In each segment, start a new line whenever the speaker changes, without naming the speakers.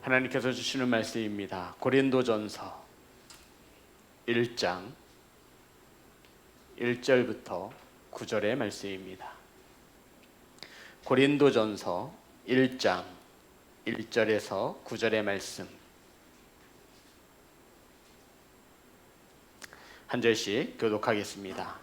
하나님께서 주시는 말씀입니다. 고린도전서 1장 1절부터 9절의 말씀입니다. 고린도전서 1장 1절에서 9절의 말씀 한 절씩 교독하겠습니다.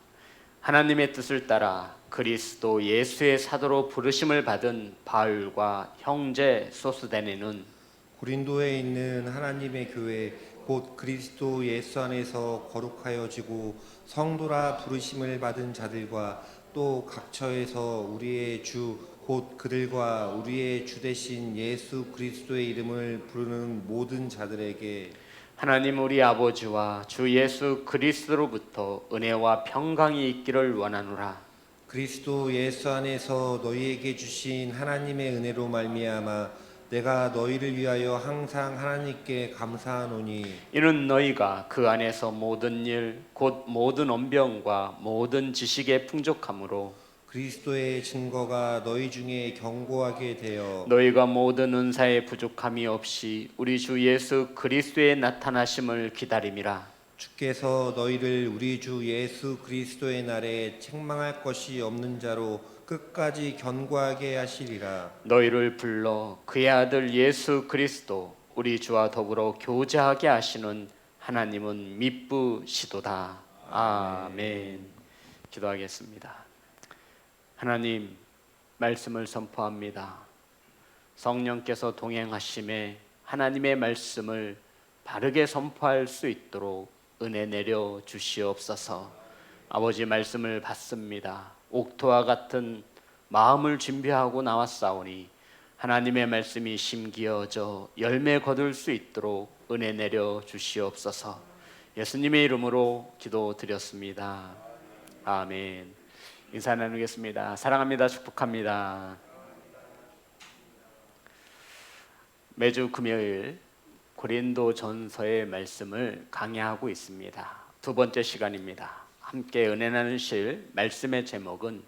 하나님의 뜻을 따라 그리스도 예수의 사도로 부르심을 받은 바울과 형제 소스데네는
고린도에 있는 하나님의 교회 곧 그리스도 예수 안에서 거룩하여지고 성도라 부르심을 받은 자들과 또 각처에서 우리의 주 곧 그들과 우리의 주 되신 예수 그리스도의 이름을 부르는 모든 자들에게
하나님 우리 아버지와 주 예수 그리스도로부터 은혜와 평강이 있기를 원하노라.
그리스도 예수 안에서 너희에게 주신 하나님의 은혜로 말미암아 내가 너희를 위하여 항상 하나님께 감사하노니
이는 너희가 그 안에서 모든 일 곧 모든 언변과 모든 지식의 풍족함으로
그리스도의 증거가 너희 중에 견고하게 되어
너희가 모든 은사의 부족함이 없이 우리 주 예수 그리스도의 나타나심을 기다림이라.
주께서 너희를 우리 주 예수 그리스도의 날에 책망할 것이 없는 자로 끝까지 견고하게 하시리라.
너희를 불러 그의 아들 예수 그리스도 우리 주와 더불어 교제하게 하시는 하나님은 미쁘시도다. 아멘. 기도하겠습니다. 하나님, 말씀을 선포합니다. 성령께서 동행하심에 하나님의 말씀을 바르게 선포할 수 있도록 은혜 내려 주시옵소서. 아버지 말씀을 받습니다. 옥토와 같은 마음을 준비하고 나왔사오니 하나님의 말씀이 심기어져 열매 거둘 수 있도록 은혜 내려 주시옵소서. 예수님의 이름으로 기도드렸습니다. 아멘. 인사 나누겠습니다. 사랑합니다. 축복합니다. 매주 금요일 고린도전서의 말씀을 강해하고 있습니다. 두 번째 시간입니다. 함께 은혜 나누실 말씀의 제목은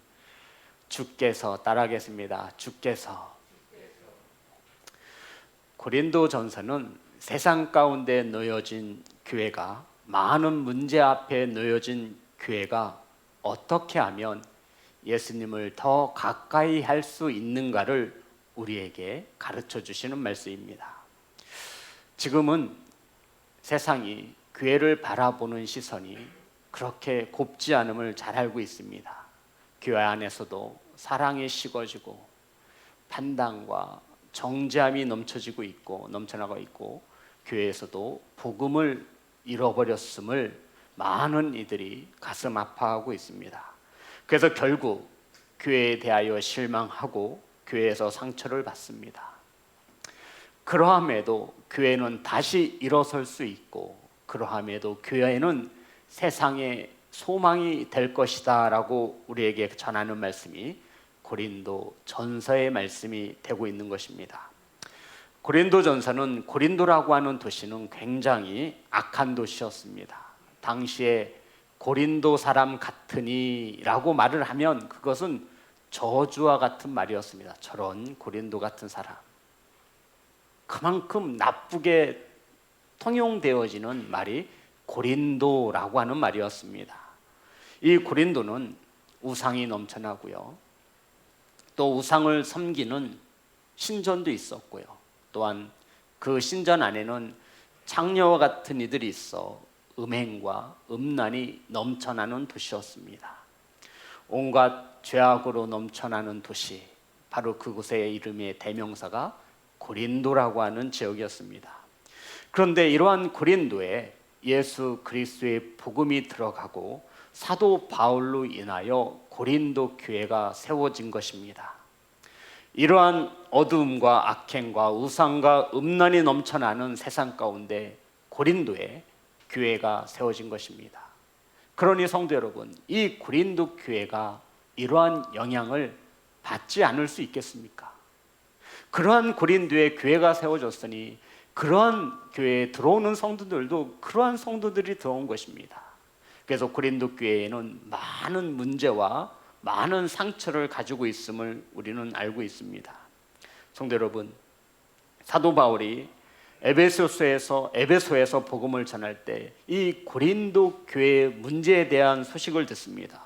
주께서, 따라하겠습니다. 주께서. 고린도전서는 세상 가운데 놓여진 교회가, 많은 문제 앞에 놓여진 교회가 어떻게 하면 예수님을 더 가까이 할 수 있는가를 우리에게 가르쳐 주시는 말씀입니다. 지금은 세상이 교회를 바라보는 시선이 그렇게 곱지 않음을 잘 알고 있습니다. 교회 안에서도 사랑이 식어지고 판단과 정죄함이 넘쳐나고 있고 교회에서도 복음을 잃어버렸음을 많은 이들이 가슴 아파하고 있습니다. 그래서 결국 교회에 대하여 실망하고 교회에서 상처를 받습니다. 그러함에도 교회는 다시 일어설 수 있고, 그러함에도 교회는 세상의 소망이 될 것이다 라고 우리에게 전하는 말씀이 고린도 전서의 말씀이 되고 있는 것입니다. 고린도 전서는, 고린도라고 하는 도시는 굉장히 악한 도시였습니다. 당시에 고린도 사람 같으니 라고 말을 하면 그것은 저주와 같은 말이었습니다. 저런 고린도 같은 사람. 그만큼 나쁘게 통용되어지는 말이 고린도라고 하는 말이었습니다. 이 고린도는 우상이 넘쳐나고요. 또 우상을 섬기는 신전도 있었고요. 또한 그 신전 안에는 창녀와 같은 이들이 있어 음행과 음란이 넘쳐나는 도시였습니다. 온갖 죄악으로 넘쳐나는 도시, 바로 그곳의 이름의 대명사가 고린도라고 하는 지역이었습니다. 그런데 이러한 고린도에 예수 그리스도의 복음이 들어가고 사도 바울로 인하여 고린도 교회가 세워진 것입니다. 이러한 어두움과 악행과 우상과 음란이 넘쳐나는 세상 가운데 고린도에 교회가 세워진 것입니다. 그러니 성도 여러분, 이 고린도 교회가 이러한 영향을 받지 않을 수 있겠습니까? 그러한 고린도에 교회가 세워졌으니 그러한 교회에 들어오는 성도들도 그러한 성도들이 들어온 것입니다. 그래서 고린도 교회에는 많은 문제와 많은 상처를 가지고 있음을 우리는 알고 있습니다. 성도 여러분, 사도 바울이 에베소에서 복음을 전할 때 이 고린도 교회의 문제에 대한 소식을 듣습니다.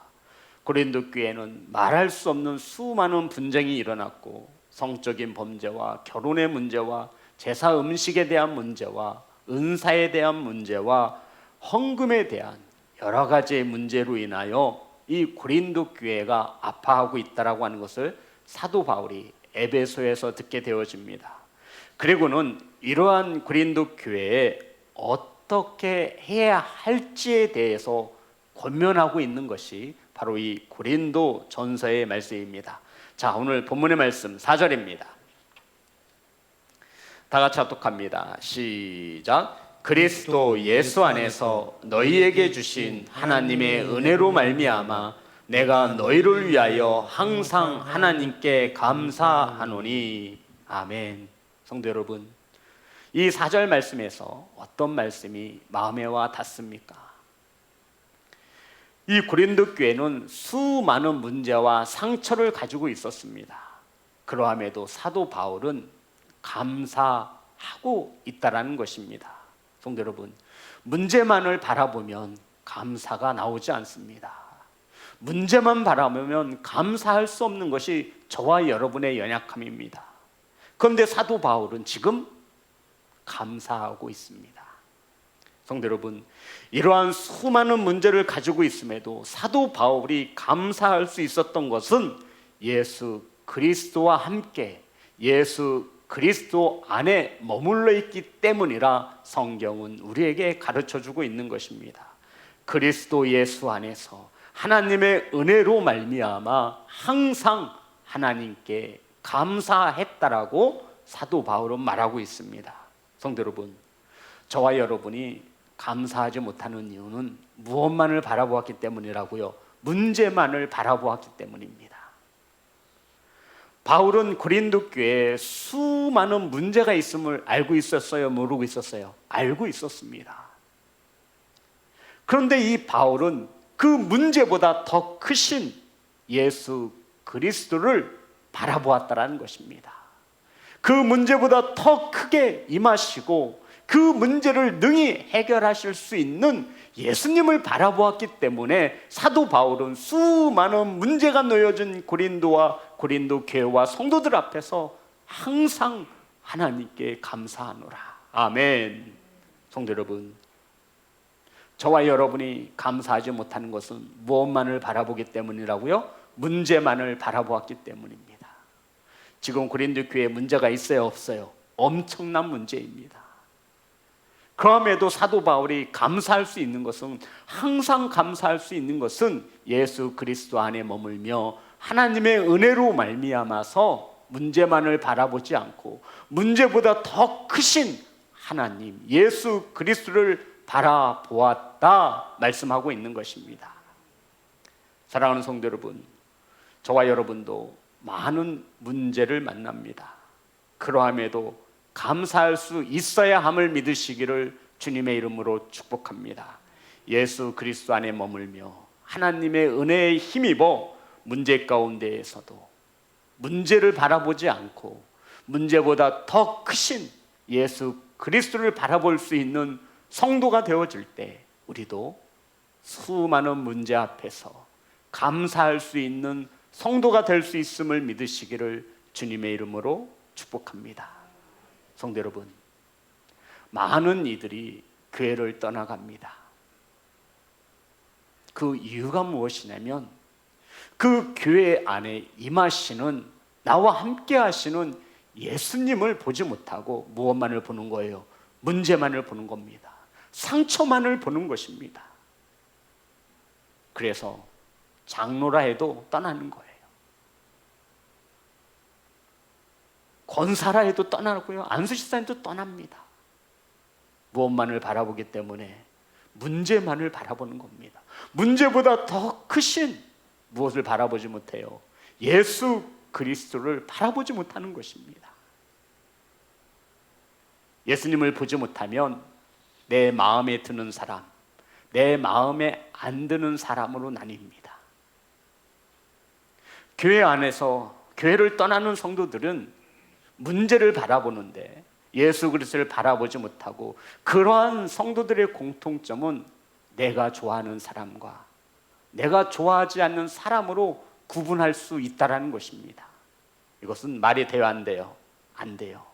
고린도 교회는 말할 수 없는 수많은 분쟁이 일어났고 성적인 범죄와 결혼의 문제와 제사 음식에 대한 문제와 은사에 대한 문제와 헌금에 대한 여러 가지의 문제로 인하여 이 고린도 교회가 아파하고 있다라고 하는 것을 사도 바울이 에베소에서 듣게 되어집니다. 그리고는 이러한 고린도 교회에 어떻게 해야 할지에 대해서 권면하고 있는 것이 바로 이 고린도 전서의 말씀입니다. 자, 오늘 본문의 말씀 4절입니다. 다 같이 합독합니다. 시작. 그리스도 예수 안에서 너희에게 주신 하나님의 은혜로 말미암아 내가 너희를 위하여 항상 하나님께 감사하노니. 아멘. 성도 여러분, 이 4절 말씀에서 어떤 말씀이 마음에 와 닿습니까? 이 고린도 교회는 수많은 문제와 상처를 가지고 있었습니다. 그러함에도 사도 바울은 감사하고 있다라는 것입니다. 성도 여러분, 문제만을 바라보면 감사가 나오지 않습니다. 문제만 바라보면 감사할 수 없는 것이 저와 여러분의 연약함입니다. 그런데 사도 바울은 지금 감사하고 있습니다. 성도 여러분, 이러한 수많은 문제를 가지고 있음에도 사도 바울이 감사할 수 있었던 것은 예수 그리스도와 함께 예수 그리스도 안에 머물러 있기 때문이라 성경은 우리에게 가르쳐주고 있는 것입니다. 그리스도 예수 안에서 하나님의 은혜로 말미암아 항상 하나님께 감사했다라고 사도 바울은 말하고 있습니다. 성도 여러분, 저와 여러분이 감사하지 못하는 이유는 무엇만을 바라보았기 때문이라고요? 문제만을 바라보았기 때문입니다. 바울은 고린도 교회에 수많은 문제가 있음을 알고 있었어요? 모르고 있었어요? 알고 있었습니다. 그런데 이 바울은 그 문제보다 더 크신 예수 그리스도를 바라보았다라는 것입니다. 그 문제보다 더 크게 임하시고 그 문제를 능히 해결하실 수 있는 예수님을 바라보았기 때문에 사도 바울은 수많은 문제가 놓여진 고린도 교회와 성도들 앞에서 항상 하나님께 감사하노라. 아멘. 성도 여러분, 저와 여러분이 감사하지 못하는 것은 무엇만을 바라보기 때문이라고요? 문제만을 바라보았기 때문입니다. 지금 고린도 교회에 문제가 있어요, 없어요? 엄청난 문제입니다. 그럼에도 사도 바울이 감사할 수 있는 것은, 항상 감사할 수 있는 것은 예수 그리스도 안에 머물며 하나님의 은혜로 말미암아서 문제만을 바라보지 않고 문제보다 더 크신 하나님 예수 그리스도를 바라보았다 말씀하고 있는 것입니다. 사랑하는 성도 여러분, 저와 여러분도 많은 문제를 만납니다. 그러함에도 감사할 수 있어야 함을 믿으시기를 주님의 이름으로 축복합니다. 예수 그리스도 안에 머물며 하나님의 은혜에 힘입어 문제 가운데에서도 문제를 바라보지 않고 문제보다 더 크신 예수 그리스도를 바라볼 수 있는 성도가 되어질 때 우리도 수많은 문제 앞에서 감사할 수 있는 성도가 될 수 있음을 믿으시기를 주님의 이름으로 축복합니다. 성도 여러분, 많은 이들이 교회를 떠나갑니다. 그 이유가 무엇이냐면 그 교회 안에 임하시는, 나와 함께 하시는 예수님을 보지 못하고 무엇만을 보는 거예요? 문제만을 보는 겁니다. 상처만을 보는 것입니다. 그래서 장로라 해도 떠나는 거예요. 권사라 해도 떠나고요, 안수집사님도 떠납니다. 무엇만을 바라보기 때문에 문제만을 바라보는 겁니다. 문제보다 더 크신 무엇을 바라보지 못해요? 예수 그리스도를 바라보지 못하는 것입니다. 예수님을 보지 못하면 내 마음에 드는 사람, 내 마음에 안 드는 사람으로 나뉩니다. 교회 안에서 교회를 떠나는 성도들은 문제를 바라보는데 예수 그리스도를 바라보지 못하고, 그러한 성도들의 공통점은 내가 좋아하는 사람과 내가 좋아하지 않는 사람으로 구분할 수 있다는 것입니다. 이것은 말이 돼요, 안 돼요? 안 돼요.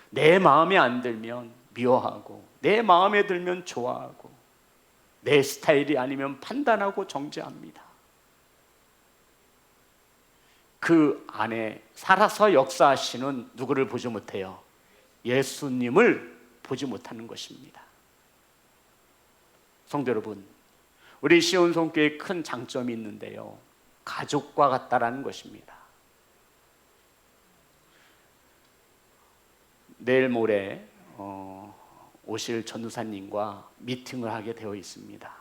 내 마음에 안 들면 미워하고, 내 마음에 들면 좋아하고, 내 스타일이 아니면 판단하고 정죄합니다. 그 안에 살아서 역사하시는 누구를 보지 못해요? 예수님을 보지 못하는 것입니다. 성도 여러분, 우리 시온성교회에 큰 장점이 있는데요, 가족과 같다라는 것입니다. 내일 모레 오실 전도사님과 미팅을 하게 되어 있습니다.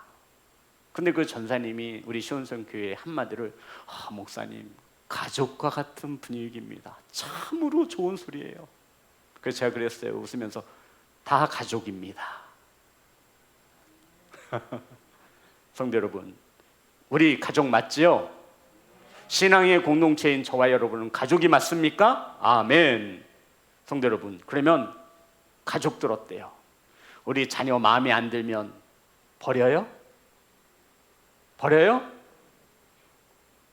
근데 그 전사님이 우리 시온성교회 한마디를, 목사님, 가족과 같은 분위기입니다. 참으로 좋은 소리예요. 그래서 제가 그랬어요, 웃으면서, 다 가족입니다. 성도 여러분, 우리 가족 맞지요? 신앙의 공동체인 저와 여러분은 가족이 맞습니까? 아멘. 성도 여러분, 그러면 가족들 어때요? 우리 자녀 마음에 안 들면 버려요? 버려요?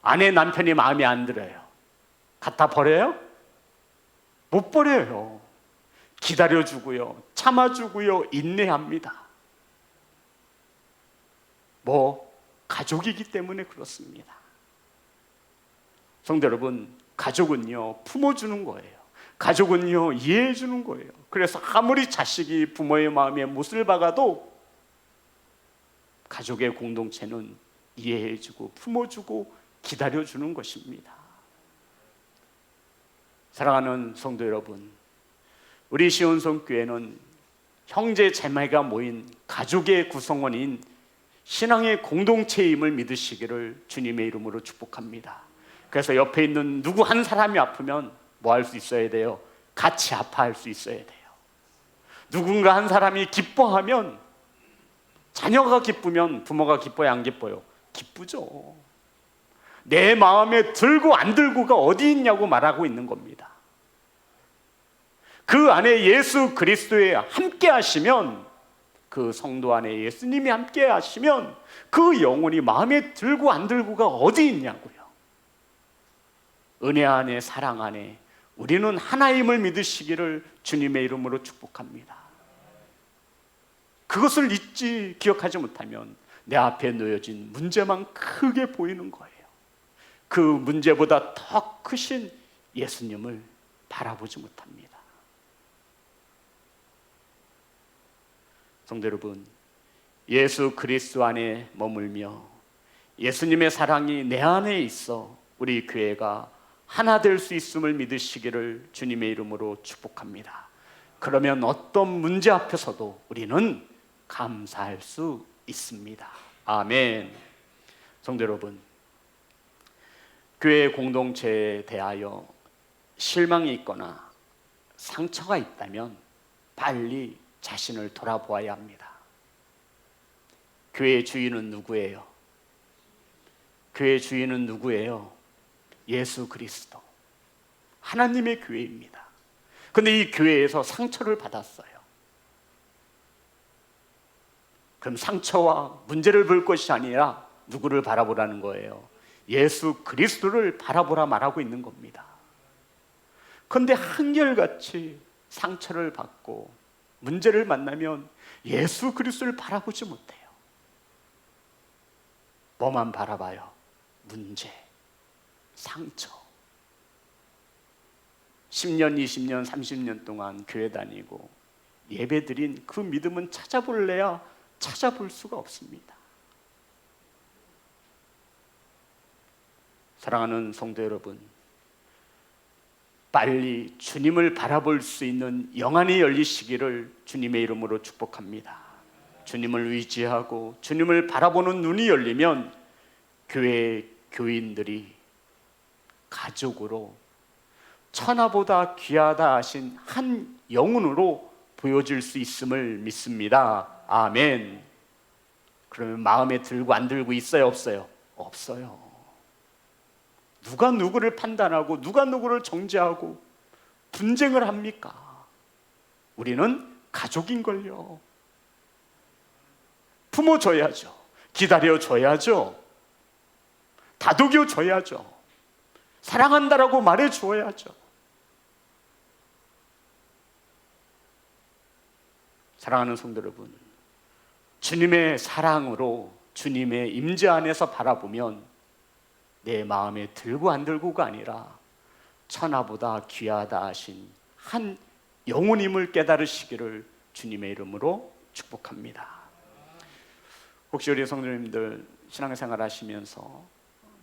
아내 남편이 마음에 안 들어요, 갖다 버려요? 못 버려요. 기다려주고요, 참아주고요, 인내합니다. 가족이기 때문에 그렇습니다. 성도 여러분, 가족은요, 품어주는 거예요. 가족은요, 이해해주는 거예요. 그래서 아무리 자식이 부모의 마음에 못을 박아도 가족의 공동체는 이해해주고 품어주고 기다려주는 것입니다. 사랑하는 성도 여러분, 우리 시온성교회는 형제 자매가 모인 가족의 구성원인 신앙의 공동체임을 믿으시기를 주님의 이름으로 축복합니다. 그래서 옆에 있는 누구 한 사람이 아프면 뭐 할 수 있어야 돼요? 같이 아파할 수 있어야 돼요. 누군가 한 사람이 기뻐하면, 자녀가 기쁘면 부모가 기뻐요, 안 기뻐요? 기쁘죠. 내 마음에 들고 안 들고가 어디 있냐고 말하고 있는 겁니다. 그 안에 예수 그리스도에 함께 하시면, 그 성도 안에 예수님이 함께 하시면 그 영혼이 마음에 들고 안 들고가 어디 있냐고요. 은혜 안에 사랑 안에 우리는 하나임을 믿으시기를 주님의 이름으로 축복합니다. 그것을 잊지, 기억하지 못하면 내 앞에 놓여진 문제만 크게 보이는 거예요. 그 문제보다 더 크신 예수님을 바라보지 못합니다. 성도 여러분, 예수 그리스도 안에 머물며 예수님의 사랑이 내 안에 있어 우리 교회가 하나 될 수 있음을 믿으시기를 주님의 이름으로 축복합니다. 그러면 어떤 문제 앞에서도 우리는 감사할 수 있습니다. 아멘. 성도 여러분, 교회 공동체에 대하여 실망이 있거나 상처가 있다면 빨리 자신을 돌아보아야 합니다. 교회의 주인은 누구예요? 교회의 주인은 누구예요? 예수 그리스도, 하나님의 교회입니다. 그런데 이 교회에서 상처를 받았어요. 그럼 상처와 문제를 볼 것이 아니라 누구를 바라보라는 거예요? 예수 그리스도를 바라보라 말하고 있는 겁니다. 그런데 한결같이 상처를 받고 문제를 만나면 예수 그리스도를 바라보지 못해요. 뭐만 바라봐요? 문제, 상처. 10년, 20년, 30년 동안 교회 다니고 예배드린 그 믿음은 찾아볼래야 찾아볼 수가 없습니다. 사랑하는 성도 여러분, 빨리 주님을 바라볼 수 있는 영안이 열리시기를 주님의 이름으로 축복합니다. 주님을 의지하고 주님을 바라보는 눈이 열리면 교회 교인들이 가족으로 천하보다 귀하다 하신 한 영혼으로 보여질 수 있음을 믿습니다. 아멘. 그러면 마음에 들고 안 들고 있어요, 없어요? 없어요. 누가 누구를 판단하고 누가 누구를 정죄하고 분쟁을 합니까? 우리는 가족인걸요. 품어줘야죠. 기다려줘야죠. 다독여줘야죠. 사랑한다라고 말해주어야죠. 사랑하는 성도 여러분, 주님의 사랑으로 주님의 임재 안에서 바라보면 내 마음에 들고 안 들고가 아니라 천하보다 귀하다 하신 한 영혼임을 깨달으시기를 주님의 이름으로 축복합니다. 혹시 우리 성도님들 신앙생활 하시면서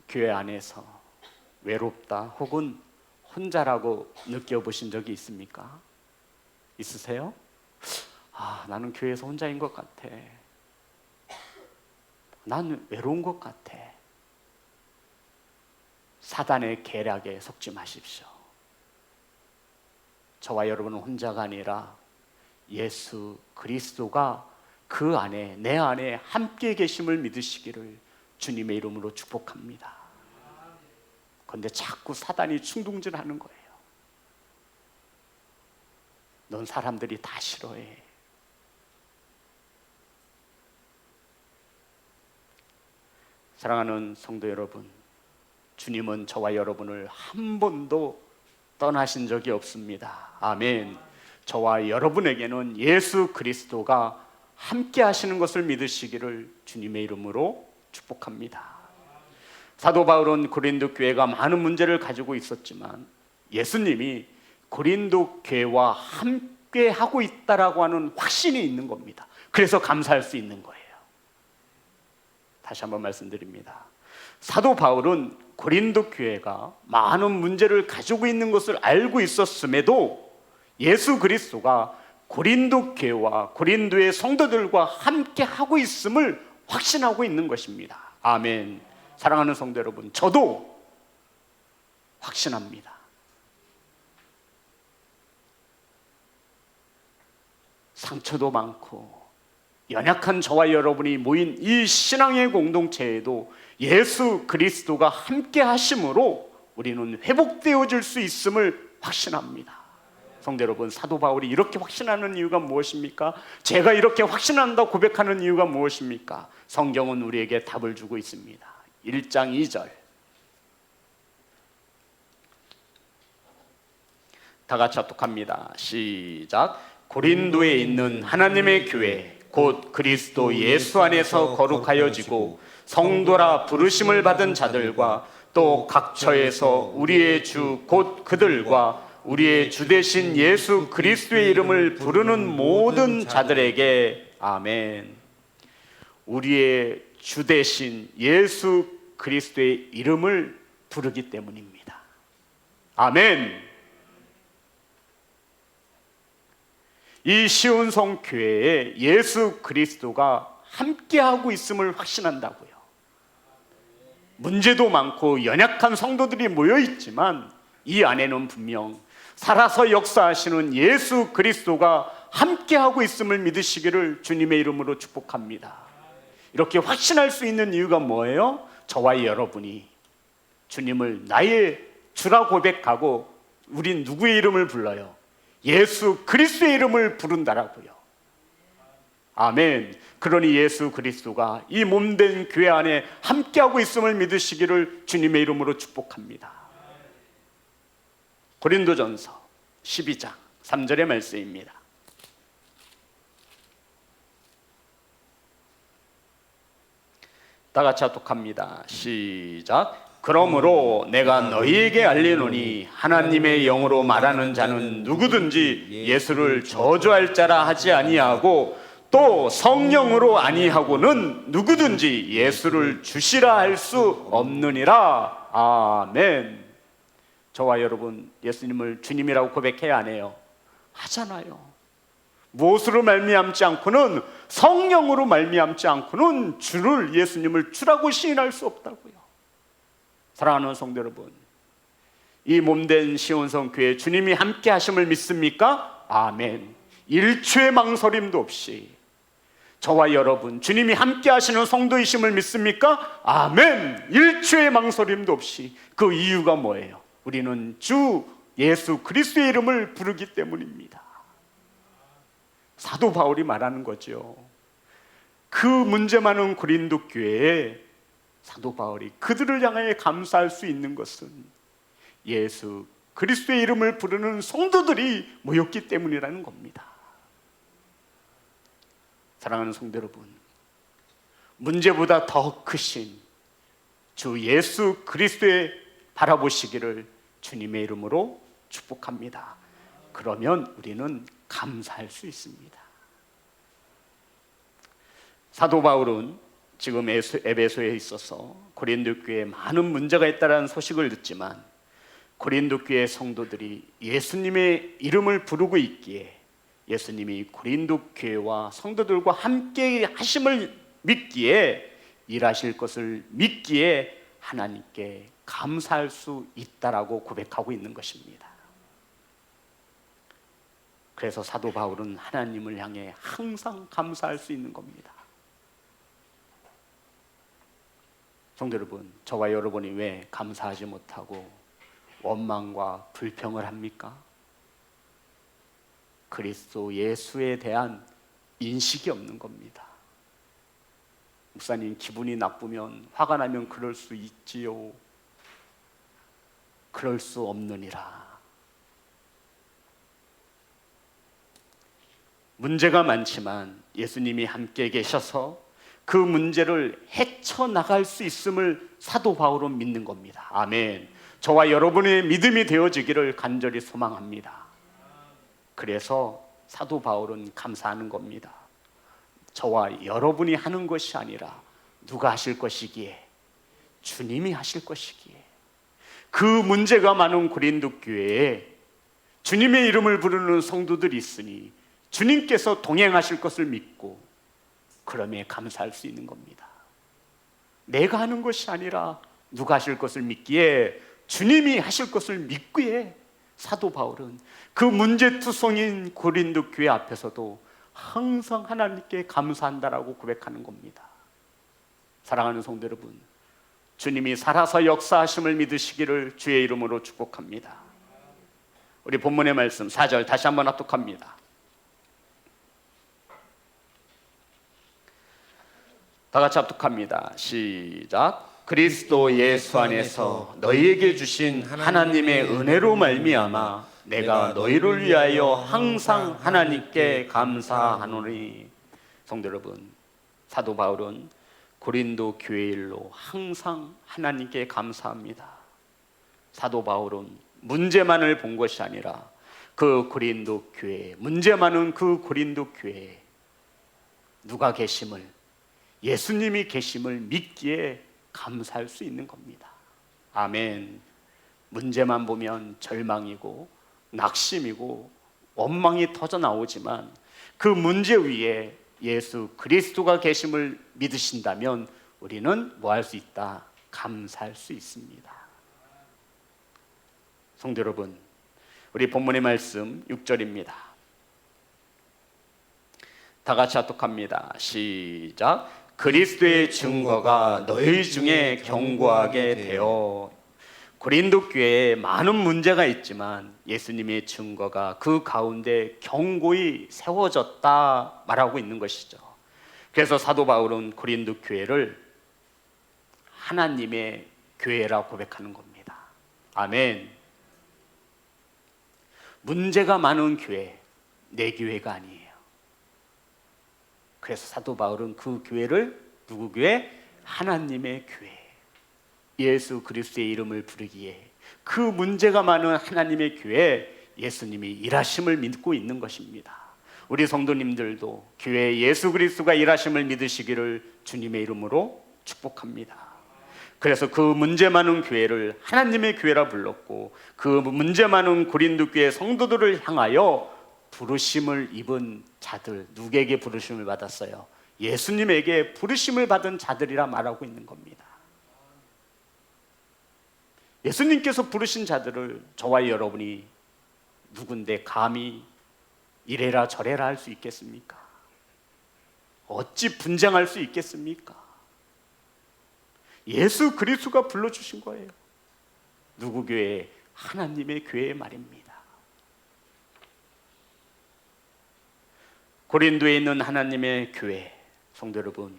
교회 안에서 외롭다 혹은 혼자라고 느껴보신 적이 있습니까? 있으세요? 나는 교회에서 혼자인 것 같아. 난 외로운 것 같아. 사단의 계략에 속지 마십시오. 저와 여러분은 혼자가 아니라 예수 그리스도가 그 안에, 내 안에 함께 계심을 믿으시기를 주님의 이름으로 축복합니다. 그런데 자꾸 사단이 충동질하는 거예요. 넌 사람들이 다 싫어해. 사랑하는 성도 여러분, 주님은 저와 여러분을 한 번도 떠나신 적이 없습니다. 아멘. 저와 여러분에게는 예수 그리스도가 함께 하시는 것을 믿으시기를 주님의 이름으로 축복합니다. 사도 바울은 고린도 교회가 많은 문제를 가지고 있었지만 예수님이 고린도 교회와 함께 하고 있다라고 하는 확신이 있는 겁니다. 그래서 감사할 수 있는 거예요. 다시 한번 말씀드립니다. 사도 바울은 고린도 교회가 많은 문제를 가지고 있는 것을 알고 있었음에도 예수 그리스도가 고린도 교회와 고린도의 성도들과 함께 하고 있음을 확신하고 있는 것입니다. 아멘. 사랑하는 성도 여러분, 저도 확신합니다. 상처도 많고 연약한 저와 여러분이 모인 이 신앙의 공동체에도 예수 그리스도가 함께 하심으로 우리는 회복되어질 수 있음을 확신합니다. 성도 여러분, 사도 바울이 이렇게 확신하는 이유가 무엇입니까? 제가 이렇게 확신한다 고백하는 이유가 무엇입니까? 성경은 우리에게 답을 주고 있습니다. 1장 2절 다 같이 합독합니다. 시작. 고린도에 있는 하나님의 교회 곧 그리스도 예수 안에서 거룩하여지고 성도라 부르심을 받은 자들과 또 각처에서 우리의 주 곧 그들과 우리의 주 되신 예수 그리스도의 이름을 부르는 모든 자들에게 아멘. 우리의 주 되신 예수 그리스도의 이름을 부르기 때문입니다. 아멘. 이 시온성 교회에 예수 그리스도가 함께하고 있음을 확신한다고요. 문제도 많고 연약한 성도들이 모여있지만 이 안에는 분명 살아서 역사하시는 예수 그리스도가 함께하고 있음을 믿으시기를 주님의 이름으로 축복합니다. 이렇게 확신할 수 있는 이유가 뭐예요? 저와 여러분이 주님을 나의 주라 고백하고 우린 누구의 이름을 불러요? 예수 그리스도의 이름을 부른다라고요. 아멘. 그러니 예수 그리스도가 이 몸된 교회 안에 함께하고 있음을 믿으시기를 주님의 이름으로 축복합니다. 고린도전서 12장 3절의 말씀입니다. 다 같이 합독합니다. 시작. 그러므로 내가 너희에게 알리노니 하나님의 영으로 말하는 자는 누구든지 예수를 저주할 자라 하지 아니하고 또 성령으로 아니하고는 누구든지 예수를 주시라 할 수 없느니라. 아멘. 저와 여러분 예수님을 주님이라고 고백해야 안 해요? 하잖아요. 무엇으로 말미암지 않고는, 성령으로 말미암지 않고는 주를, 예수님을 주라고 시인할 수 없다고요. 사랑하는 성도 여러분, 이 몸된 시온성 교회 주님이 함께 하심을 믿습니까? 아멘. 일초의 망설임도 없이 저와 여러분 주님이 함께 하시는 성도이심을 믿습니까? 아멘. 일초의 망설임도 없이. 그 이유가 뭐예요? 우리는 주 예수 그리스도의 이름을 부르기 때문입니다. 사도 바울이 말하는 거죠. 그 문제 많은 고린도 교회에 사도 바울이 그들을 향하여 감사할 수 있는 것은 예수 그리스도의 이름을 부르는 성도들이 모였기 때문이라는 겁니다. 사랑하는 성도 여러분, 문제보다 더 크신 주 예수 그리스도의 바라보시기를 주님의 이름으로 축복합니다. 그러면 우리는 감사할 수 있습니다. 사도 바울은 지금 에베소에 있어서 고린도 교회에 많은 문제가 있다는 소식을 듣지만 고린도 교회 성도들이 예수님의 이름을 부르고 있기에 예수님이 고린도 교회와 성도들과 함께 하심을 믿기에 일하실 것을 믿기에 하나님께 감사할 수 있다라고 고백하고 있는 것입니다. 그래서 사도 바울은 하나님을 향해 항상 감사할 수 있는 겁니다. 성도 여러분, 저와 여러분이 왜 감사하지 못하고 원망과 불평을 합니까? 그리스도 예수에 대한 인식이 없는 겁니다. 목사님, 기분이 나쁘면, 화가 나면 그럴 수 있지요. 그럴 수 없느니라. 문제가 많지만 예수님이 함께 계셔서 그 문제를 헤쳐나갈 수 있음을 사도 바울은 믿는 겁니다. 아멘. 저와 여러분의 믿음이 되어지기를 간절히 소망합니다. 그래서 사도 바울은 감사하는 겁니다. 저와 여러분이 하는 것이 아니라 누가 하실 것이기에? 주님이 하실 것이기에. 그 문제가 많은 고린도 교회에 주님의 이름을 부르는 성도들이 있으니 주님께서 동행하실 것을 믿고 그러면 감사할 수 있는 겁니다. 내가 하는 것이 아니라 누가 하실 것을 믿기에 주님이 하실 것을 믿기에 사도 바울은 그 문제투성인 고린도 교회 앞에서도 항상 하나님께 감사한다라고 고백하는 겁니다. 사랑하는 성도 여러분, 주님이 살아서 역사하심을 믿으시기를 주의 이름으로 축복합니다. 우리 본문의 말씀 4절 다시 한번 합독합니다. 다 같이 합독합니다. 시작. 그리스도 예수 안에서 너희에게 주신 하나님의 은혜로 말미암아 내가 너희를 위하여 항상 하나님께 감사하노니. 성도 여러분, 사도 바울은 고린도 교회 일로 항상 하나님께 감사합니다. 사도 바울은 문제만을 본 것이 아니라 그 고린도 교회, 문제 많은 그 고린도 교회에 누가 계심을, 예수님이 계심을 믿기에 감사할 수 있는 겁니다. 아멘. 문제만 보면 절망이고 낙심이고 원망이 터져 나오지만 그 문제 위에 예수 그리스도가 계심을 믿으신다면 우리는 뭐 할 수 있다? 감사할 수 있습니다. 성도 여러분, 우리 본문의 말씀 6절입니다. 다 같이 합독합니다. 시작. 그리스도의 증거가 너희 중에 견고하게 되어. 고린도 교회에 많은 문제가 있지만 예수님의 증거가 그 가운데 견고히 세워졌다 말하고 있는 것이죠. 그래서 사도 바울은 고린도 교회를 하나님의 교회라 고백하는 겁니다. 아멘. 문제가 많은 교회, 내 교회가 아니에요. 그래서 사도 바울은 그 교회를 누구 교회? 하나님의 교회. 예수 그리스도의 이름을 부르기에 그 문제가 많은 하나님의 교회에 예수님이 일하심을 믿고 있는 것입니다. 우리 성도님들도 교회에 예수 그리스도가 일하심을 믿으시기를 주님의 이름으로 축복합니다. 그래서 그 문제 많은 교회를 하나님의 교회라 불렀고 그 문제 많은 고린도 교회 성도들을 향하여 부르심을 입은 자들, 누구에게 부르심을 받았어요? 예수님에게 부르심을 받은 자들이라 말하고 있는 겁니다. 예수님께서 부르신 자들을 저와 여러분이 누군데 감히 이래라 저래라 할 수 있겠습니까? 어찌 분쟁할 수 있겠습니까? 예수 그리스도가 불러주신 거예요. 누구 교회? 하나님의 교회 말입니다. 고린도에 있는 하나님의 교회 성도 여러분,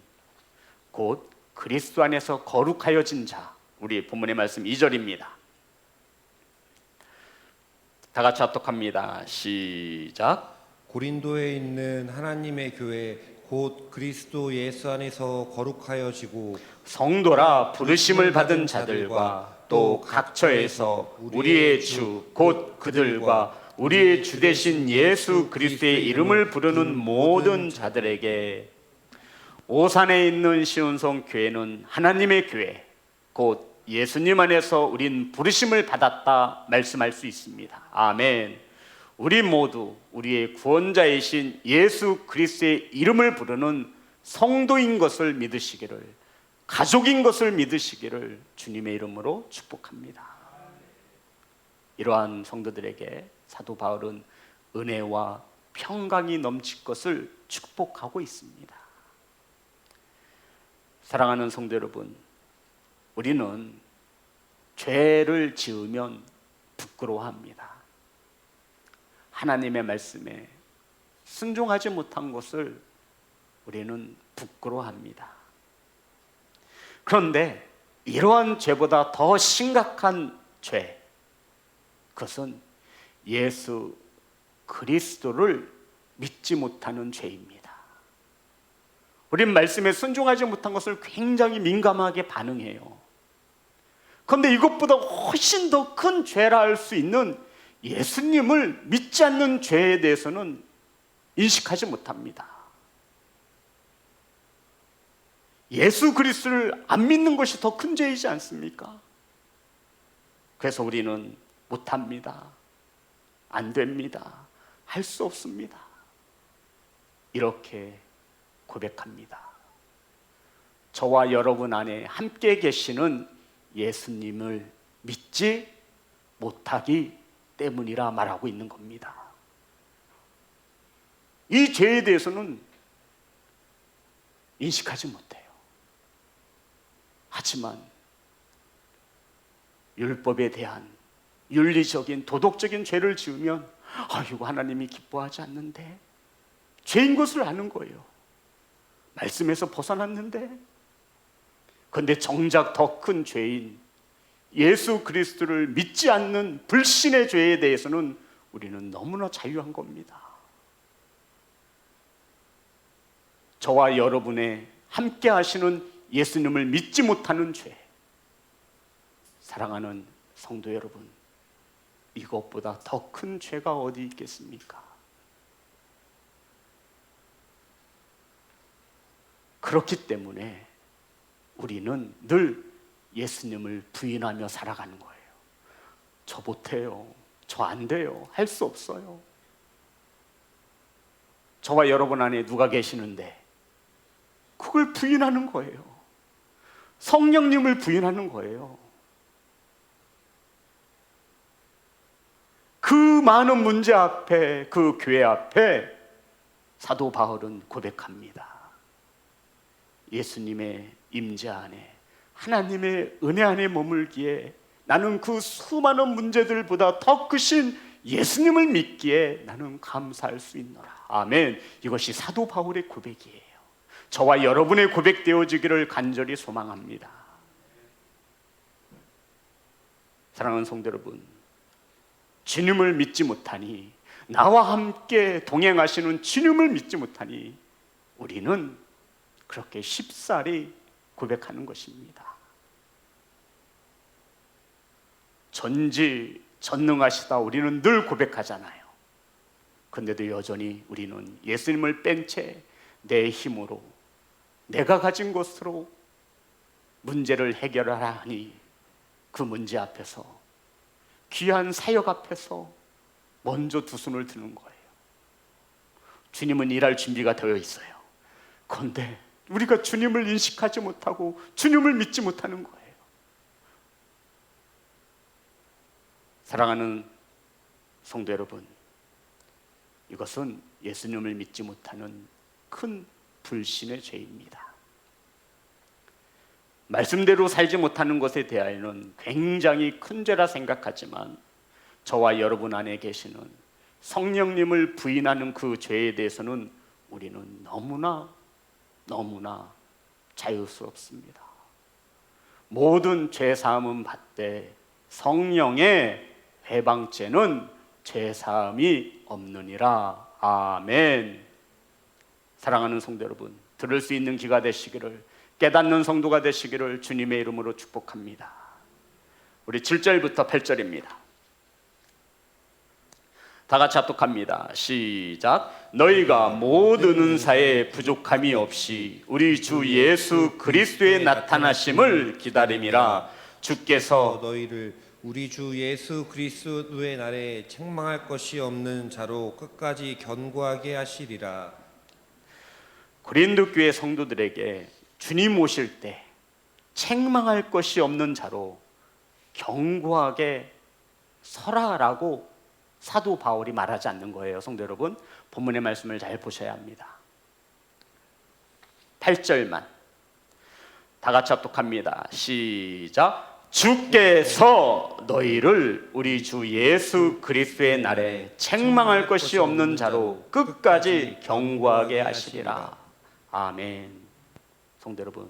곧 그리스도 안에서 거룩하여진 자, 우리 본문의 말씀 2절입니다. 다 같이 합독합니다. 시작.
고린도에 있는 하나님의 교회 곧 그리스도 예수 안에서 거룩하여지고
성도라 부르심을 받은 자들과 또 각처에서 우리의 주 곧 그들과 우리의 주 되신 예수 그리스도의 이름을 부르는 모든 자들에게, 오산에 있는 시온성 교회는 하나님의 교회 곧 예수님 안에서 우린 부르심을 받았다 말씀할 수 있습니다. 아멘. 우리 모두 우리의 구원자이신 예수 그리스도의 이름을 부르는 성도인 것을 믿으시기를, 가족인 것을 믿으시기를 주님의 이름으로 축복합니다. 이러한 성도들에게 사도 바울은 은혜와 평강이 넘칠 것을 축복하고 있습니다. 사랑하는 성도 여러분, 우리는 죄를 지으면 부끄러워합니다. 하나님의 말씀에 순종하지 못한 것을 우리는 부끄러워합니다. 그런데 이러한 죄보다 더 심각한 죄, 그것은 예수 그리스도를 믿지 못하는 죄입니다. 우린 말씀에 순종하지 못한 것을 굉장히 민감하게 반응해요. 그런데 이것보다 훨씬 더 큰 죄라 할 수 있는 예수님을 믿지 않는 죄에 대해서는 인식하지 못합니다. 예수 그리스도를 안 믿는 것이 더 큰 죄이지 않습니까? 그래서 우리는 못합니다. 안 됩니다. 할 수 없습니다. 이렇게 고백합니다. 저와 여러분 안에 함께 계시는 예수님을 믿지 못하기 때문이라 말하고 있는 겁니다. 이 죄에 대해서는 인식하지 못해요. 하지만 율법에 대한 윤리적인 도덕적인 죄를 지으면 이거 하나님이 기뻐하지 않는데, 죄인 것을 아는 거예요. 말씀에서 벗어났는데. 그런데 정작 더 큰 죄인 예수 그리스도를 믿지 않는 불신의 죄에 대해서는 우리는 너무나 자유한 겁니다. 저와 여러분의 함께 하시는 예수님을 믿지 못하는 죄, 사랑하는 성도 여러분, 이것보다 더 큰 죄가 어디 있겠습니까? 그렇기 때문에 우리는 늘 예수님을 부인하며 살아가는 거예요. 저 못해요. 저 안 돼요. 할 수 없어요. 저와 여러분 안에 누가 계시는데 그걸 부인하는 거예요. 성령님을 부인하는 거예요. 그 많은 문제 앞에, 그 교회 앞에 사도 바울은 고백합니다. 예수님의 임재 안에, 하나님의 은혜 안에 머물기에 나는 그 수많은 문제들보다 더 크신 예수님을 믿기에 나는 감사할 수 있노라. 아멘. 이것이 사도 바울의 고백이에요. 저와 여러분의 고백되어지기를 간절히 소망합니다. 사랑하는 성도 여러분, 주님을 믿지 못하니, 나와 함께 동행하시는 주님을 믿지 못하니 우리는 그렇게 쉽사리 고백하는 것입니다. 전지전능하시다 우리는 늘 고백하잖아요. 그런데도 여전히 우리는 예수님을 뺀 채 내 힘으로, 내가 가진 것으로 문제를 해결하라 하니 그 문제 앞에서, 귀한 사역 앞에서 먼저 두 손을 드는 거예요. 주님은 일할 준비가 되어 있어요. 그런데 우리가 주님을 인식하지 못하고 주님을 믿지 못하는 거예요. 사랑하는 성도 여러분, 이것은 예수님을 믿지 못하는 큰 불신의 죄입니다. 말씀대로 살지 못하는 것에 대하여는 굉장히 큰 죄라 생각하지만, 저와 여러분 안에 계시는 성령님을 부인하는 그 죄에 대해서는 우리는 너무나 자유스럽습니다. 모든 죄사함은 받되 성령의 회방죄는 죄사함이 없느니라. 아멘. 사랑하는 성도 여러분, 들을 수 있는 귀가 되시기를, 깨닫는 성도가 되시기를 주님의 이름으로 축복합니다. 우리 7절부터 8절입니다. 다 같이 합독합니다. 시작. 너희가 모든 은사에 부족함이 없이 우리 주 예수 그리스도의 나타나심을 기다림이라. 주께서
너희를 우리 주 예수 그리스도의 날에 책망할 것이 없는 자로 끝까지 견고하게 하시리라.
고린도 교회 성도들에게 주님 오실 때 책망할 것이 없는 자로 견고하게 서라라고 사도 바울이 말하지 않는 거예요. 성도 여러분, 본문의 말씀을 잘 보셔야 합니다. 8절만 다 같이 합독합니다. 시작. 주께서 너희를 우리 주 예수 그리스도의 날에 책망할 것이 없는 자로 끝까지 견고하게 하시리라. 아멘. 성도 여러분,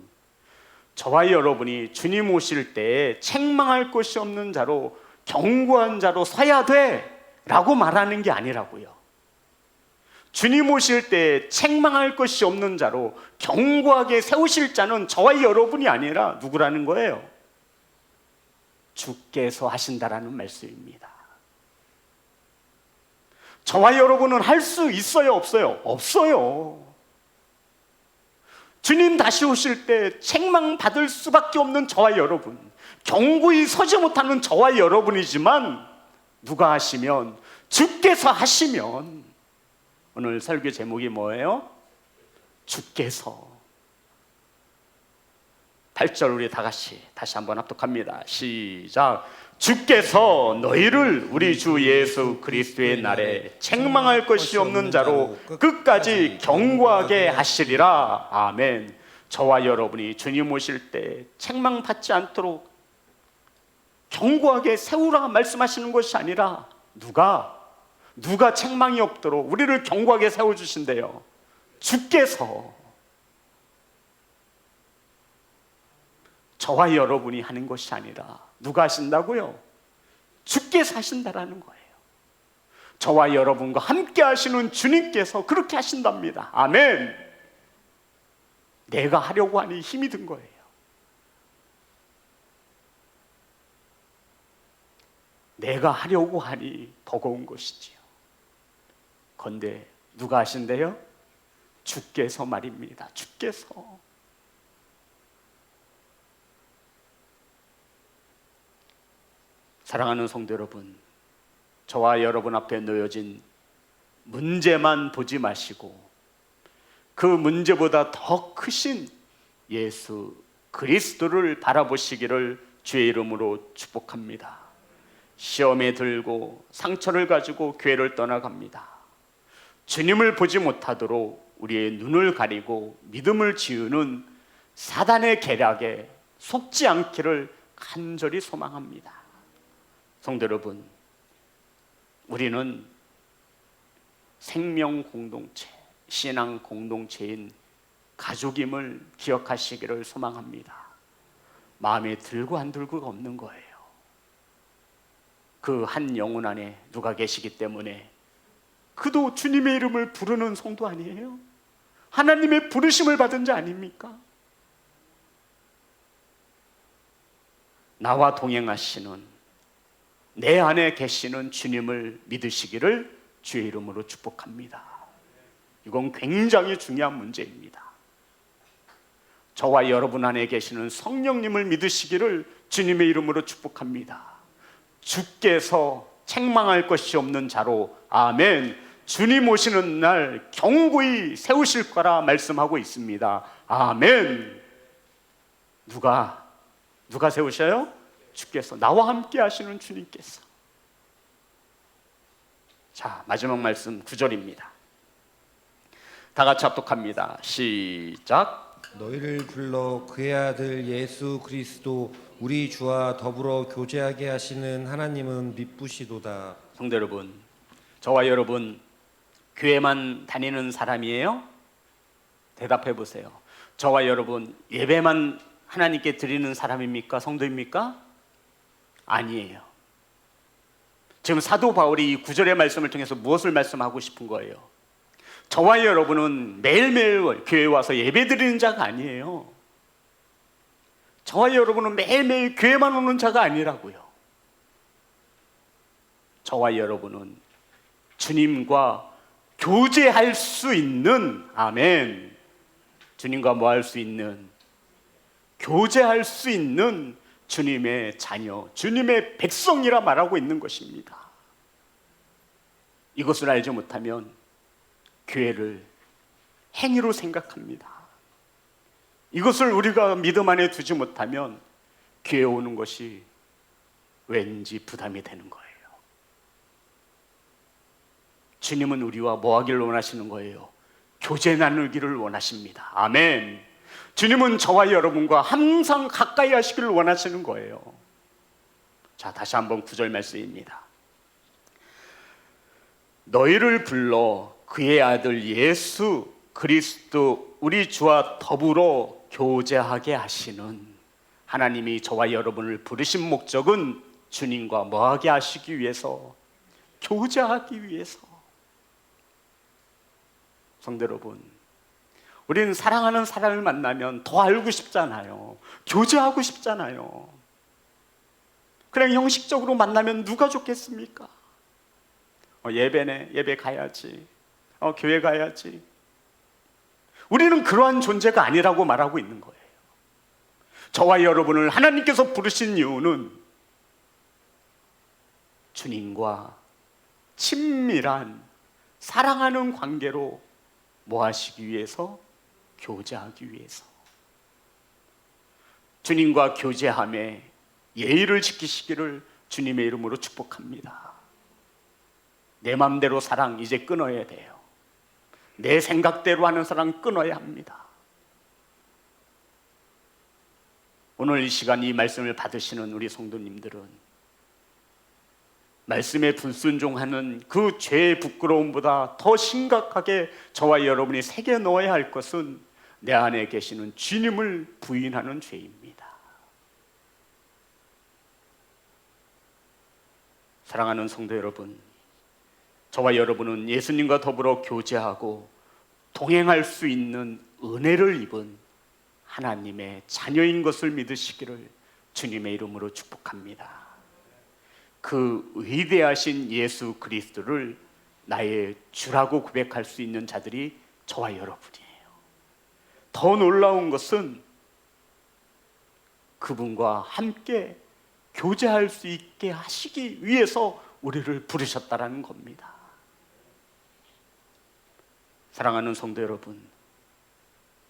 저와 여러분이 주님 오실 때에 책망할 것이 없는 자로 견고한 자로 서야 돼 라고 말하는 게 아니라고요. 주님 오실 때 책망할 것이 없는 자로 견고하게 세우실 자는 저와 여러분이 아니라 누구라는 거예요? 주께서 하신다라는 말씀입니다. 저와 여러분은 할 수 있어요, 없어요? 없어요. 주님 다시 오실 때 책망받을 수밖에 없는 저와 여러분, 견고히 서지 못하는 저와 여러분이지만 누가 하시면, 주께서 하시면. 오늘 설교 제목이 뭐예요? 주께서. 8절 우리 다 같이 다시 한번 합독합니다. 시작. 주께서 너희를 우리 주 예수 그리스도의 날에 책망할 것이 없는 자로 끝까지 견고하게 하시리라. 아멘. 저와 여러분이 주님 오실 때 책망받지 않도록 견고하게 세우라 말씀하시는 것이 아니라 누가 책망이 없도록 우리를 견고하게 세워주신대요? 주께서. 저와 여러분이 하는 것이 아니라 누가 하신다고요? 주께서 하신다라는 거예요. 저와 여러분과 함께 하시는 주님께서 그렇게 하신답니다. 아멘. 내가 하려고 하니 힘이 든 거예요. 내가 하려고 하니 버거운 것이지요. 그런데 누가 하신대요? 주께서 말입니다. 주께서. 사랑하는 성도 여러분, 저와 여러분 앞에 놓여진 문제만 보지 마시고 그 문제보다 더 크신 예수 그리스도를 바라보시기를 주의 이름으로 축복합니다. 시험에 들고 상처를 가지고 교회를 떠나갑니다. 주님을 보지 못하도록 우리의 눈을 가리고 믿음을 지우는 사단의 계략에 속지 않기를 간절히 소망합니다. 성도 여러분, 우리는 생명 공동체, 신앙 공동체인 가족임을 기억하시기를 소망합니다. 마음에 들고 안 들고가 없는 거예요. 그 한 영혼 안에 누가 계시기 때문에 그도 주님의 이름을 부르는 성도 아니에요? 하나님의 부르심을 받은 자 아닙니까? 나와 동행하시는, 내 안에 계시는 주님을 믿으시기를 주의 이름으로 축복합니다. 이건 굉장히 중요한 문제입니다. 저와 여러분 안에 계시는 성령님을 믿으시기를 주님의 이름으로 축복합니다. 주께서 책망할 것이 없는 자로, 아멘, 주님 오시는 날 견고히 세우실 거라 말씀하고 있습니다. 아멘. 누가 세우셔요? 주께서. 나와 함께 하시는 주님께서. 자, 마지막 말씀 9절입니다. 다 같이 합독합니다. 시작.
너희를 불러 그의 아들 예수 그리스도 우리 주와 더불어 교제하게 하시는 하나님은 미쁘시도다.
성도 여러분, 저와 여러분 교회만 다니는 사람이에요? 대답해 보세요. 저와 여러분 예배만 하나님께 드리는 사람입니까? 성도입니까? 아니에요. 지금 사도 바울이 이 구절의 말씀을 통해서 무엇을 말씀하고 싶은 거예요? 저와 여러분은 매일매일 교회에 와서 예배 드리는 자가 아니에요. 저와 여러분은 매일매일 교회만 오는 자가 아니라고요. 저와 여러분은 주님과 교제할 수 있는, 아멘, 주님과 뭐 할 수 있는, 교제할 수 있는 주님의 자녀, 주님의 백성이라 말하고 있는 것입니다. 이것을 알지 못하면 교회를 행위로 생각합니다. 이것을 우리가 믿음 안에 두지 못하면 교회 오는 것이 왠지 부담이 되는 거예요. 주님은 우리와 뭐 하기를 원하시는 거예요? 교제 나누기를 원하십니다. 아멘. 주님은 저와 여러분과 항상 가까이 하시기를 원하시는 거예요. 자, 다시 한번 9절 말씀입니다. 너희를 불러 그의 아들 예수 그리스도 우리 주와 더불어 교제하게 하시는, 하나님이 저와 여러분을 부르신 목적은 주님과 뭐하게 하시기 위해서, 교제하기 위해서. 성도 여러분, 우리는 사랑하는 사람을 만나면 더 알고 싶잖아요. 교제하고 싶잖아요. 그냥 형식적으로 만나면 누가 좋겠습니까? 예배네, 예배 가야지. 교회 가야지. 우리는 그러한 존재가 아니라고 말하고 있는 거예요. 저와 여러분을 하나님께서 부르신 이유는 주님과 친밀한 사랑하는 관계로 뭐 하시기 위해서? 교제하기 위해서. 주님과 교제함에 예의를 지키시기를 주님의 이름으로 축복합니다. 내 마음대로 사랑 이제 끊어야 돼요. 내 생각대로 하는 사랑 끊어야 합니다. 오늘 이 시간 이 말씀을 받으시는 우리 성도님들은 말씀에 불순종하는 그 죄의 부끄러움보다 더 심각하게 저와 여러분이 새겨 넣어야 할 것은 내 안에 계시는 주님을 부인하는 죄입니다. 사랑하는 성도 여러분, 저와 여러분은 예수님과 더불어 교제하고 동행할 수 있는 은혜를 입은 하나님의 자녀인 것을 믿으시기를 주님의 이름으로 축복합니다. 그 위대하신 예수 그리스도를 나의 주라고 고백할 수 있는 자들이 저와 여러분이에요. 더 놀라운 것은 그분과 함께 교제할 수 있게 하시기 위해서 우리를 부르셨다라는 겁니다. 사랑하는 성도 여러분,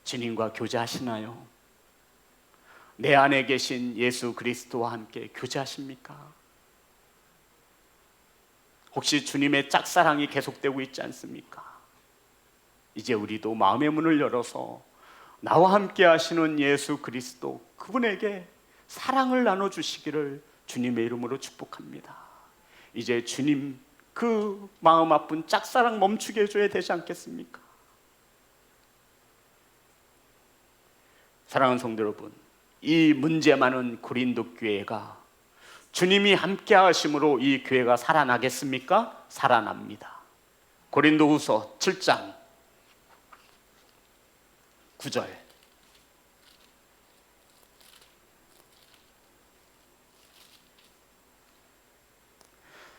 주님과 교제하시나요? 내 안에 계신 예수 그리스도와 함께 교제하십니까? 혹시 주님의 짝사랑이 계속되고 있지 않습니까? 이제 우리도 마음의 문을 열어서 나와 함께 하시는 예수 그리스도, 그분에게 사랑을 나눠주시기를 주님의 이름으로 축복합니다. 이제 주님 그 마음 아픈 짝사랑 멈추게 해줘야 되지 않겠습니까? 사랑하는 성도 여러분, 이 문제 많은 고린도 교회가 주님이 함께 하심으로 이 교회가 살아나겠습니까? 살아납니다. 고린도후서 7장 9절,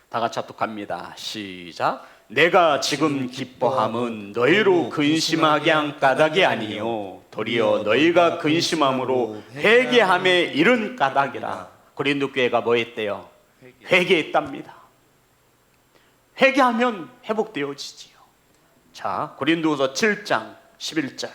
다 같이 합독합니다. 시작. 내가 지금 기뻐함은 너희로 근심하게 한 까닭이 아니요 도리어 너희가 근심함으로 회개함에 이른 까닭이라. 고린도 교회가 뭐 했대요? 회개했답니다. 회개하면 회복되어지지요. 자, 고린도후서 7장 11절,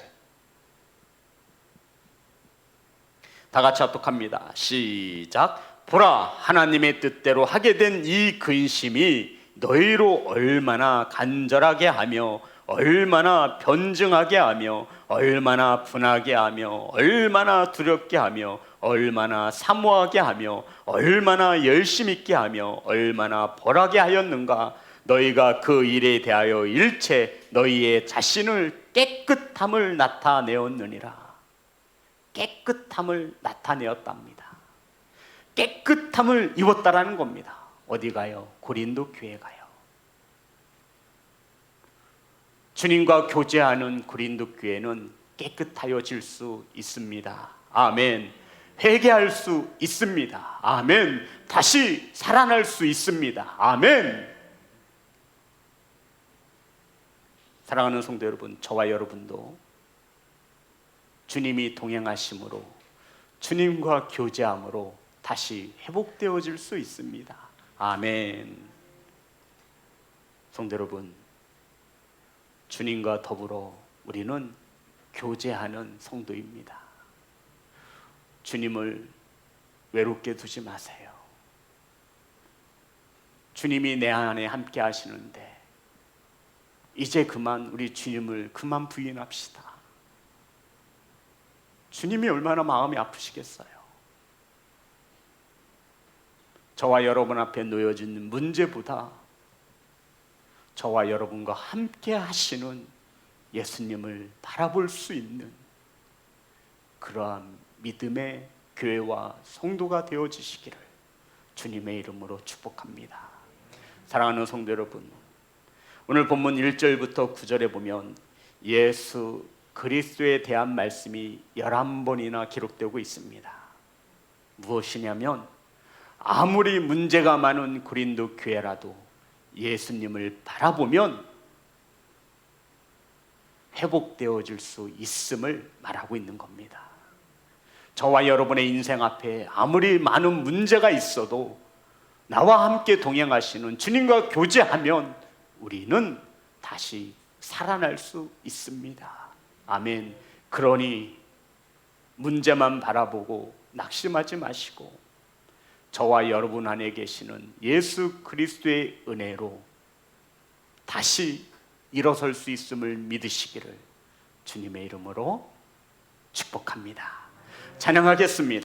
다 같이 합독합니다. 시작. 보라, 하나님의 뜻대로 하게 된 이 근심이 너희로 얼마나 간절하게 하며 얼마나 변증하게 하며 얼마나 분하게 하며 얼마나 두렵게 하며 얼마나 사모하게 하며 얼마나 열심 있게 하며 얼마나 벌하게 하였는가. 너희가 그 일에 대하여 일체 너희의 자신을 깨끗함을 나타내었느니라. 깨끗함을 나타내었답니다. 깨끗함을 입었다라는 겁니다. 어디 가요? 고린도 교회 가요. 주님과 교제하는 고린도 교회는 깨끗하여질 수 있습니다. 아멘. 회개할 수 있습니다. 아멘. 다시 살아날 수 있습니다. 아멘. 사랑하는 성도 여러분, 저와 여러분도 주님이 동행하심으로, 주님과 교제함으로 다시 회복되어질 수 있습니다. 아멘. 성도 여러분, 주님과 더불어 우리는 교제하는 성도입니다. 주님을 외롭게 두지 마세요. 주님이 내 안에 함께 하시는데 이제 그만 우리 주님을 그만 부인합시다. 주님이 얼마나 마음이 아프시겠어요. 저와 여러분 앞에 놓여진 문제보다 저와 여러분과 함께 하시는 예수님을 바라볼 수 있는 그러한 믿음의 교회와 성도가 되어지시기를 주님의 이름으로 축복합니다. 사랑하는 성도 여러분, 오늘 본문 1절부터 9절에 보면 예수 그리스도에 대한 말씀이 11번이나 기록되고 있습니다. 무엇이냐면 아무리 문제가 많은 고린도 교회라도 예수님을 바라보면 회복되어질 수 있음을 말하고 있는 겁니다. 저와 여러분의 인생 앞에 아무리 많은 문제가 있어도 나와 함께 동행하시는 주님과 교제하면 우리는 다시 살아날 수 있습니다. 아멘. 그러니 문제만 바라보고 낙심하지 마시고 저와 여러분 안에 계시는 예수 그리스도의 은혜로 다시 일어설 수 있음을 믿으시기를 주님의 이름으로 축복합니다. 찬양하겠습니다.